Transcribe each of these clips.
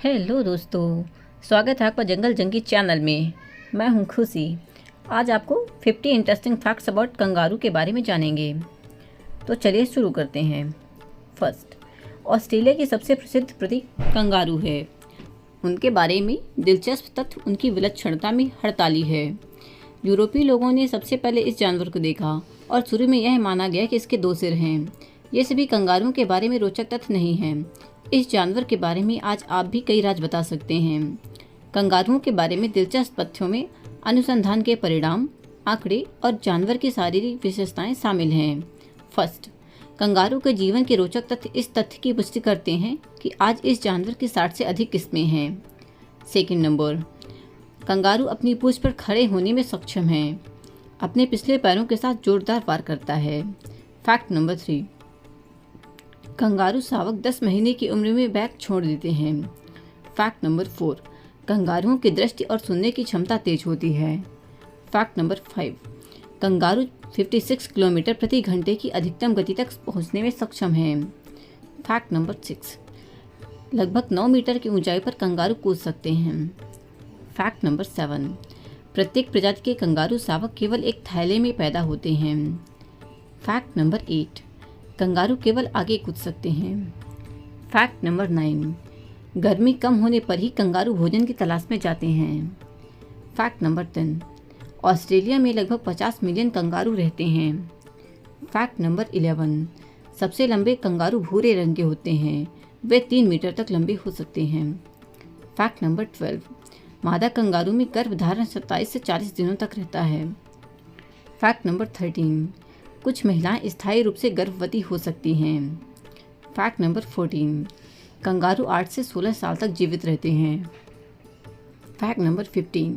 Hello दोस्तों, स्वागत है आपका जंगल जंगी चैनल में। मैं हूं खुशी। आज आपको 50 इंटरेस्टिंग फैक्ट्स अबाउट कंगारू के बारे में जानेंगे। तो चलिए शुरू करते हैं। फर्स्ट, ऑस्ट्रेलिया की सबसे प्रसिद्ध प्रतीक कंगारू है। उनके बारे में दिलचस्प तथ्य उनकी विलक्षणता में हड़ताली है। यूरोपीय लोगों ने सबसे पहले इस जानवर को देखा और शुरू में यह माना गया कि इसके 2 सिर हैं। ये सभी कंगारुओं के बारे में रोचक तथ्य नहीं हैं। इस जानवर के बारे में आज आप भी कई राज बता सकते हैं। कंगारुओं के बारे में दिलचस्प तथ्यों में अनुसंधान के परिणाम, आंकड़े और जानवर की शारीरिक विशेषताएं शामिल हैं। फर्स्ट, कंगारू के जीवन के रोचक तथ्य इस तथ्य की पुष्टि करते हैं कि आज इस जानवर की 60 से अधिक किस्में हैं। सेकंड नंबर, कंगारू अपनी पूंछ पर खड़े होने में सक्षम है। अपने पिछले पैरों के साथ जोरदार वार करता है। फैक्ट नंबर 3, कंगारू शावक 10 महीने की उम्र में बैग छोड़ देते हैं। फैक्ट नंबर 4, कंगारुओं की दृष्टि और सुनने की क्षमता तेज होती है। फैक्ट नंबर 5, कंगारू 56 किलोमीटर प्रति घंटे की अधिकतम गति तक पहुंचने में सक्षम है। फैक्ट नंबर 6, लगभग 9 मीटर की ऊंचाई पर कंगारू कूद सकते हैं। फैक्ट नंबर 7, प्रत्येक प्रजाति के कंगारू शावक केवल एक थैले में पैदा होते हैं। फैक्ट नंबर 8, कंगारू केवल आगे कूद सकते हैं। फैक्ट नंबर 9, गर्मी कम होने पर ही कंगारू भोजन की तलाश में जाते हैं। फैक्ट नंबर 10, ऑस्ट्रेलिया में लगभग 50 मिलियन कंगारू रहते हैं। फैक्ट नंबर 11, सबसे लंबे कंगारू भूरे रंग के होते हैं। वे 3 मीटर तक लंबे हो सकते हैं। फैक्ट नंबर 12, मादा कंगारू में गर्भधारण 27 से 40 दिनों तक रहता है। फैक्ट नंबर 13, कुछ महिलाएं स्थायी रूप से गर्भवती हो सकती हैं। फैक्ट नंबर 14, कंगारू 8 से 16 साल तक जीवित रहते हैं। फैक्ट नंबर 15,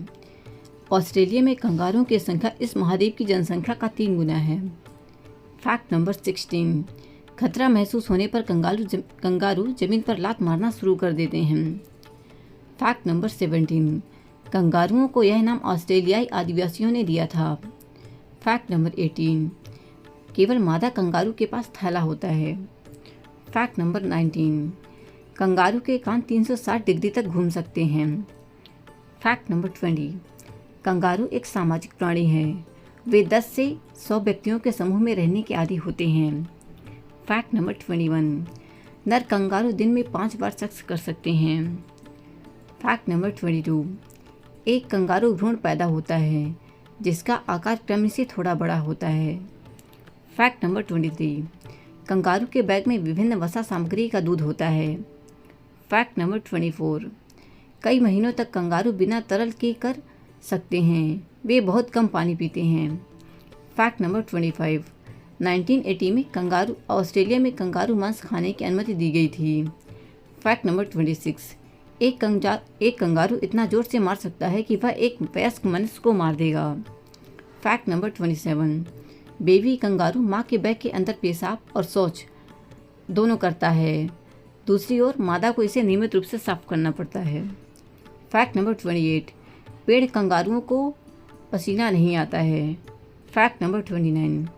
ऑस्ट्रेलिया में कंगारुओं की संख्या इस महाद्वीप की जनसंख्या का 3 गुना है। फैक्ट नंबर 16, खतरा महसूस होने पर कंगारू जमीन पर लात मारना शुरू कर देते हैं। फैक्ट नंबर 17, कंगारुओं को यह नाम ऑस्ट्रेलियाई आदिवासियों ने दिया था। फैक्ट नंबर 18, केवल मादा कंगारू के पास थैला होता है। फैक्ट नंबर 19, कंगारू के कान 360 डिग्री तक घूम सकते हैं। फैक्ट नंबर 20, कंगारू एक सामाजिक प्राणी है। वे 10 से 100 व्यक्तियों के समूह में रहने के आदी होते हैं। फैक्ट नंबर 21, नर कंगारू दिन में 5 बार सेक्स कर सकते हैं। फैक्ट नंबर 22, एक कंगारू भ्रूण पैदा होता है जिसका आकार क्रम से थोड़ा बड़ा होता है। फैक्ट नंबर 23, कंगारू के बैग में विभिन्न वसा सामग्री का दूध होता है। फैक्ट नंबर 24, कई महीनों तक कंगारू बिना तरल के कर सकते हैं। वे बहुत कम पानी पीते हैं। फैक्ट नंबर 25, 1980 में ऑस्ट्रेलिया में कंगारू मांस खाने की अनुमति दी गई थी। फैक्ट नंबर 26, एक कंगारू इतना जोर से मार सकता है कि वह एक वयस्क मनुष्य को मार देगा। फैक्ट नंबर 27, बेबी कंगारू माँ के बैग के अंदर पेशाब और शौच दोनों करता है। दूसरी ओर मादा को इसे नियमित रूप से साफ करना पड़ता है। फैक्ट नंबर 28, पेड़ कंगारुओं को पसीना नहीं आता है। फैक्ट नंबर 29,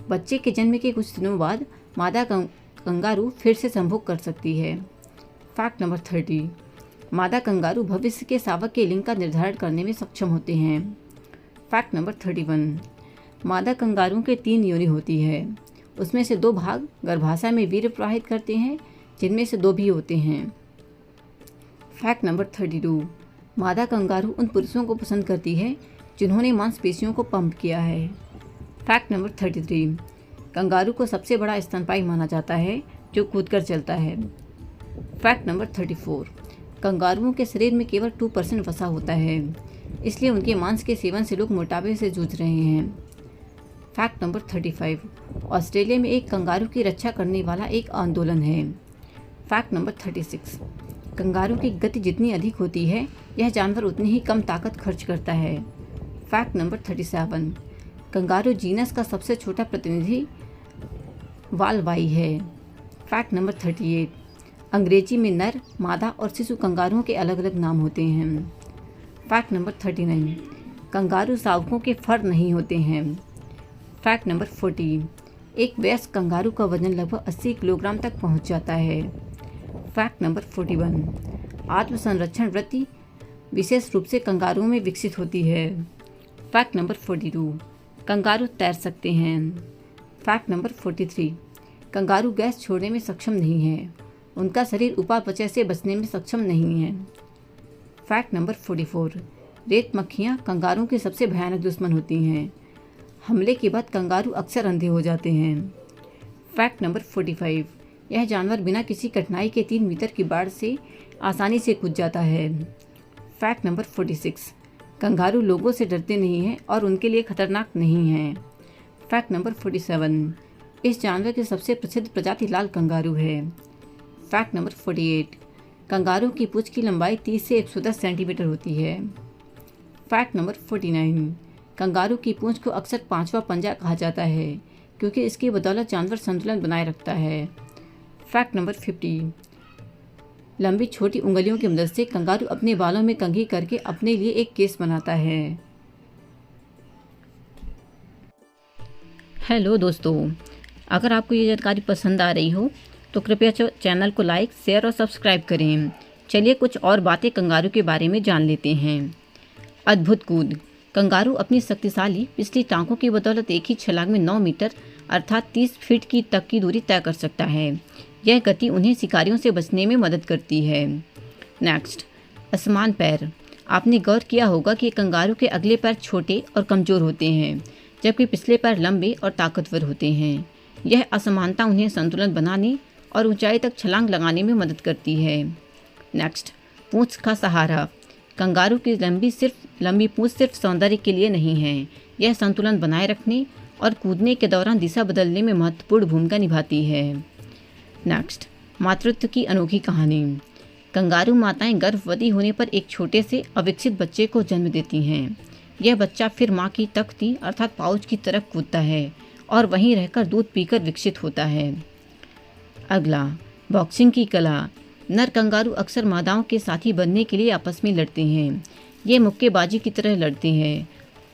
बच्चे के जन्म के कुछ दिनों बाद मादा कंगारू फिर से संभोग कर सकती है। फैक्ट नंबर 30, मादा कंगारू भविष्य के शावक के लिंग का निर्धारण करने में सक्षम होते हैं। फैक्ट नंबर 31, मादा कंगारू के 3 योनि होती है। उसमें से 2 भाग गर्भाशय में वीर्य प्रवाहित करते हैं, जिनमें से 2 भी होते हैं। फैक्ट नंबर 32, मादा कंगारू उन पुरुषों को पसंद करती है जिन्होंने मांसपेशियों को पंप किया है। फैक्ट नंबर 33, कंगारू को सबसे बड़ा स्तनपायी माना जाता है जो कूदकर चलता है। फैक्ट नंबर 34, कंगारुओं के शरीर में केवल 2% वसा होता है, इसलिए उनके मांस के सेवन से लोग मोटापे से जूझ रहे हैं। फैक्ट नंबर 35, ऑस्ट्रेलिया में एक कंगारू की रक्षा करने वाला एक आंदोलन है। फैक्ट नंबर 36, कंगारू की गति जितनी अधिक होती है यह जानवर उतनी ही कम ताकत खर्च करता है। फैक्ट नंबर 37, कंगारू जीनस का सबसे छोटा प्रतिनिधि वालवाई है। फैक्ट नंबर 38, अंग्रेजी में नर, मादा और शिशु कंगारुओं के अलग अलग नाम होते हैं। फैक्ट नंबर 39, कंगारू शावकों के फर नहीं होते हैं। फैक्ट नंबर 40, एक वयस्क कंगारू का वजन लगभग 80 किलोग्राम तक पहुंच जाता है। फैक्ट नंबर 41, आत्मसंरक्षण वृत्ति विशेष रूप से कंगारू में विकसित होती है। फैक्ट नंबर 42, कंगारू तैर सकते हैं। फैक्ट नंबर 43, कंगारू गैस छोड़ने में सक्षम नहीं है, उनका शरीर उपापचय से बचने में सक्षम नहीं है। फैक्ट नंबर 44, रेत मक्खियाँ कंगारू की सबसे भयानक दुश्मन होती हैं, हमले के बाद कंगारू अक्सर अंधे हो जाते हैं। फैक्ट नंबर 45, यह जानवर बिना किसी कठिनाई के 3 मीटर की बाड़ से आसानी से कूद जाता है। फैक्ट नंबर 46, कंगारू लोगों से डरते नहीं हैं और उनके लिए खतरनाक नहीं हैं। फैक्ट नंबर 47, इस जानवर की सबसे प्रसिद्ध प्रजाति लाल कंगारू है। फैक्ट नंबर 48, कंगारू की पूंछ की लंबाई 30 से 110 सेंटीमीटर होती है। फैक्ट नंबर 49, कंगारू की पूंछ को अक्सर 5वां पंजा कहा जाता है क्योंकि इसकी बदौलत जानवर संतुलन बनाए रखता है। फैक्ट नंबर 50, लंबी छोटी उंगलियों की मदद से कंगारू अपने बालों में कंघी करके अपने लिए एक केस बनाता है। हेलो दोस्तों, अगर आपको ये जानकारी पसंद आ रही हो तो कृपया चैनल को लाइक, शेयर और सब्सक्राइब करें। चलिए कुछ और बातें कंगारू के बारे में जान लेते हैं। अद्भुत कूद, कंगारू अपनी शक्तिशाली पिछली टांगों की बदौलत एक ही छलांग में 9 मीटर अर्थात 30 फीट की तक की दूरी तय कर सकता है। यह गति उन्हें शिकारियों से बचने में मदद करती है। नेक्स्ट, असमान पैर, आपने गौर किया होगा कि कंगारू के अगले पैर छोटे और कमज़ोर होते हैं जबकि पिछले पैर लंबे और ताकतवर होते हैं। यह असमानता उन्हें संतुलन बनाने और ऊंचाई तक छलांग लगाने में मदद करती है। नेक्स्ट, पूंछ का सहारा, कंगारू की लंबी पूंछ सिर्फ सौंदर्य के लिए नहीं है, यह संतुलन बनाए रखने और कूदने के दौरान दिशा बदलने में महत्वपूर्ण भूमिका निभाती है। नेक्स्ट, मातृत्व की अनोखी कहानी, कंगारू माताएं गर्भवती होने पर एक छोटे से अविकसित बच्चे को जन्म देती हैं। यह बच्चा फिर माँ की तख्ती अर्थात पाउच की तरफ कूदता है और वहीं रहकर दूध पीकर विकसित होता है। अगला, बॉक्सिंग की कला, नर कंगारू अक्सर मादाओं के साथी बनने के लिए आपस में लड़ते हैं। ये मुक्केबाजी की तरह लड़ते हैं,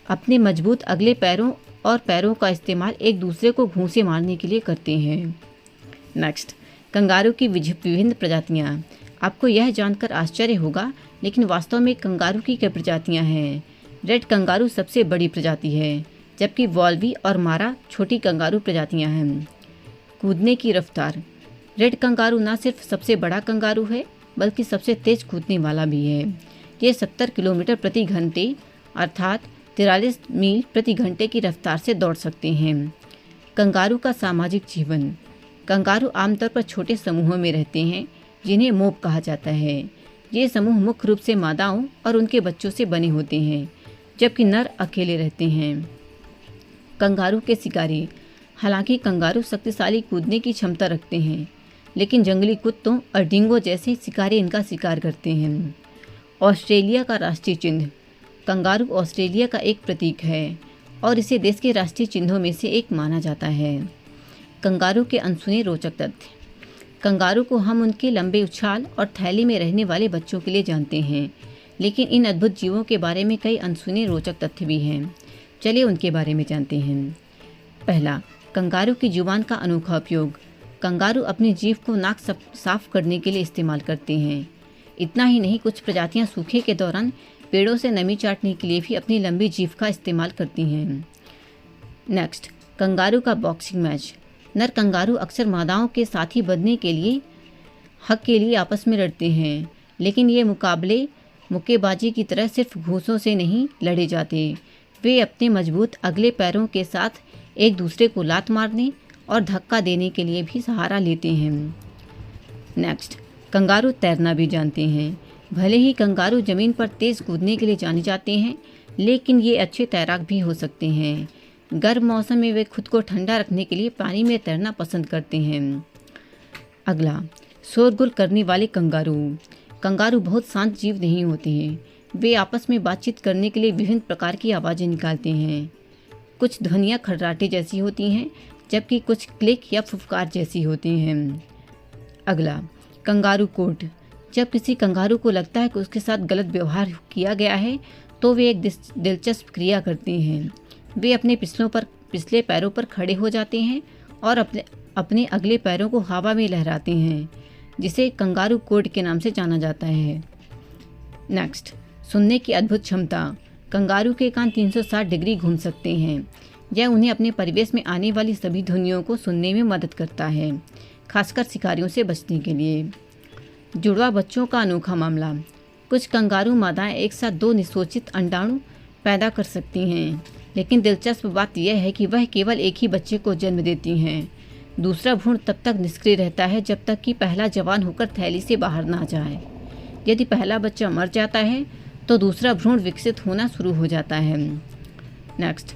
अपने मजबूत अगले पैरों और पैरों का इस्तेमाल एक दूसरे को घूंसे मारने के लिए करते हैं। नेक्स्ट, कंगारू की विभिन्न प्रजातियाँ, आपको यह जानकर आश्चर्य होगा लेकिन वास्तव में कंगारू की कई प्रजातियाँ हैं। रेड कंगारू सबसे बड़ी प्रजाति है जबकि वॉल्वी और मारा छोटी कंगारू प्रजातियाँ हैं। कूदने की रफ्तार, रेड कंगारू न सिर्फ सबसे बड़ा कंगारू है बल्कि सबसे तेज कूदने वाला भी है। ये 70 किलोमीटर प्रति घंटे अर्थात 43 मील प्रति घंटे की रफ्तार से दौड़ सकते हैं। कंगारू का सामाजिक जीवन, कंगारू आमतौर पर छोटे समूहों में रहते हैं जिन्हें मोब कहा जाता है। ये समूह मुख्य रूप से मादाओं और उनके बच्चों से बने होते हैं जबकि नर अकेले रहते हैं। कंगारू के शिकारी, हालांकि कंगारू शक्तिशाली कूदने की क्षमता रखते हैं लेकिन जंगली कुत्तों और डिंगो जैसे शिकारी इनका शिकार करते हैं। ऑस्ट्रेलिया का राष्ट्रीय चिन्ह, कंगारू ऑस्ट्रेलिया का एक प्रतीक है और इसे देश के राष्ट्रीय चिन्हों में से एक माना जाता है। कंगारू के अनसुने रोचक तथ्य, कंगारू को हम उनके लंबे उछाल और थैली में रहने वाले बच्चों के लिए जानते हैं लेकिन इन अद्भुत जीवों के बारे में कई अनसुने रोचक तथ्य भी हैं। चलिए उनके बारे में जानते हैं। पहला, कंगारू की जुबान का अनोखा उपयोग, कंगारू अपनी जीभ को नाक साफ करने के लिए इस्तेमाल करते हैं। इतना ही नहीं, कुछ प्रजातियां सूखे के दौरान पेड़ों से नमी चाटने के लिए भी अपनी लंबी जीभ का इस्तेमाल करती हैं। नेक्स्ट, कंगारू का बॉक्सिंग मैच, नर कंगारू अक्सर मादाओं के साथी बनने के लिए हक के लिए आपस में लड़ते हैं लेकिन ये मुकाबले मुक्केबाजी की तरह सिर्फ घूंसों से नहीं लड़े जाते। वे अपने मजबूत अगले पैरों के साथ एक दूसरे को लात मारने और धक्का देने के लिए भी सहारा लेते हैं। नेक्स्ट, कंगारू तैरना भी जानते हैं। भले ही कंगारू ज़मीन पर तेज़ कूदने के लिए जाने जाते हैं लेकिन ये अच्छे तैराक भी हो सकते हैं। गर्म मौसम में वे खुद को ठंडा रखने के लिए पानी में तैरना पसंद करते हैं। अगला, शोरगुल करने वाले कंगारू, कंगारू बहुत शांत जीव नहीं होते हैं। वे आपस में बातचीत करने के लिए विभिन्न प्रकार की आवाज़ें निकालते हैं। कुछ ध्वनियाँ खर्राटे जैसी होती हैं जबकि कुछ क्लिक या फुफकार जैसी होती हैं। अगला, कंगारू कोर्ट, जब किसी कंगारू को लगता है कि उसके साथ गलत व्यवहार किया गया है तो वे एक दिलचस्प क्रिया करते हैं। वे अपने पिछले पैरों पर खड़े हो जाते हैं और अपने अगले पैरों को हवा में लहराते हैं। जिसे कंगारू कोड के नाम से जाना जाता है। नेक्स्ट, सुनने की अद्भुत क्षमता। कंगारू के कान 360 डिग्री घूम सकते हैं। यह उन्हें अपने परिवेश में आने वाली सभी ध्वनियों को सुनने में मदद करता है, खासकर शिकारियों से बचने के लिए। जुड़वा बच्चों का अनोखा मामला। कुछ कंगारू मादाएं एक साथ 2 निषेचित अंडाणु पैदा कर सकती हैं, लेकिन दिलचस्प बात यह है कि वह केवल एक ही बच्चे को जन्म देती हैं। दूसरा भ्रूण तब तक निष्क्रिय रहता है जब तक कि पहला जवान होकर थैली से बाहर ना जाए। यदि पहला बच्चा मर जाता है तो दूसरा भ्रूण विकसित होना शुरू हो जाता है। नेक्स्ट,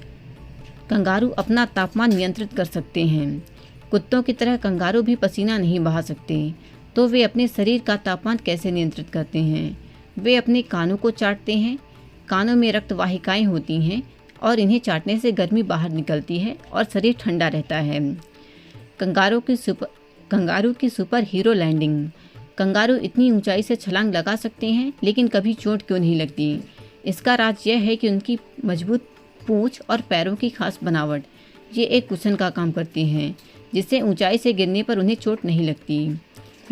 कंगारू अपना तापमान नियंत्रित कर सकते हैं। कुत्तों की तरह कंगारू भी पसीना नहीं बहा सकते, तो वे अपने शरीर का तापमान कैसे नियंत्रित करते हैं? वे अपने कानों को चाटते हैं। कानों में रक्त वाहिकाएं होती हैं और इन्हें चाटने से गर्मी बाहर निकलती है और शरीर ठंडा रहता है। कंगारू की सुपर हीरो लैंडिंग। कंगारू इतनी ऊंचाई से छलांग लगा सकते हैं, लेकिन कभी चोट क्यों नहीं लगती? इसका राज यह है कि उनकी मजबूत पूंछ और पैरों की खास बनावट ये एक कुशन का काम करती हैं, जिससे ऊंचाई से गिरने पर उन्हें चोट नहीं लगती।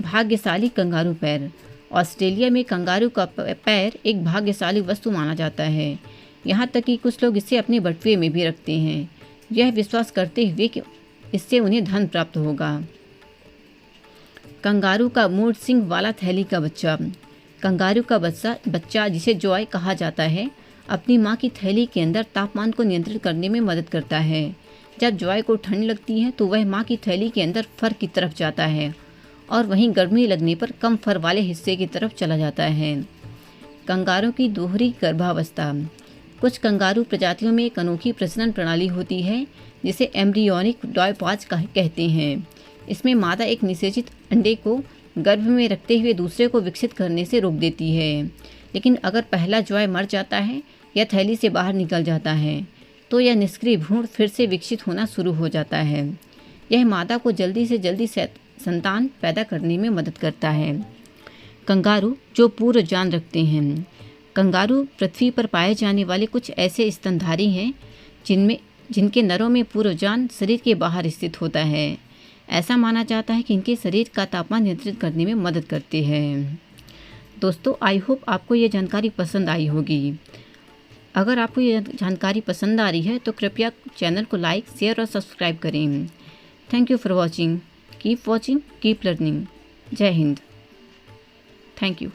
भाग्यशाली कंगारू पैर। ऑस्ट्रेलिया में कंगारू का पैर एक भाग्यशाली वस्तु माना जाता है। यहाँ तक कि कुछ लोग इसे अपने बटुए में भी रखते हैं, यह विश्वास करते हुए कि इससे उन्हें धन प्राप्त होगा। कंगारू का मूड सिंग वाला थैली का बच्चा। कंगारू का बच्चा जिसे जॉय कहा जाता है, अपनी माँ की थैली के अंदर तापमान को नियंत्रित करने में मदद करता है। जब जॉय को ठंड लगती है तो वह माँ की थैली के अंदर फर की तरफ जाता है और वहीं गर्मी लगने पर कम फर वाले हिस्से की तरफ चला जाता है। कंगारू की दोहरी गर्भावस्था। कुछ कंगारू प्रजातियों में एक अनोखी प्रजनन प्रणाली होती है जिसे एम्ब्रियोनिक डायपॉज कहते हैं। इसमें मादा एक निषेचित अंडे को गर्भ में रखते हुए दूसरे को विकसित करने से रोक देती है, लेकिन अगर पहला जॉय मर जाता है या थैली से बाहर निकल जाता है तो यह निष्क्रिय भ्रूण फिर से विकसित होना शुरू हो जाता है। यह मादा को जल्दी से जल्दी संतान पैदा करने में मदद करता है। कंगारू जो पूर्व जान रखते हैं। कंगारू पृथ्वी पर पाए जाने वाले कुछ ऐसे स्तनधारी हैं जिनके नरों में पूर्वजान शरीर के बाहर स्थित होता है। ऐसा माना जाता है कि इनके शरीर का तापमान नियंत्रित करने में मदद करते हैं। दोस्तों, आई होप आपको ये जानकारी पसंद आई होगी। अगर आपको ये जानकारी पसंद आ रही है तो कृपया चैनल को लाइक, शेयर और सब्सक्राइब करें। Thank you for watching. Keep watching, keep learning. जय हिंद। Thank you.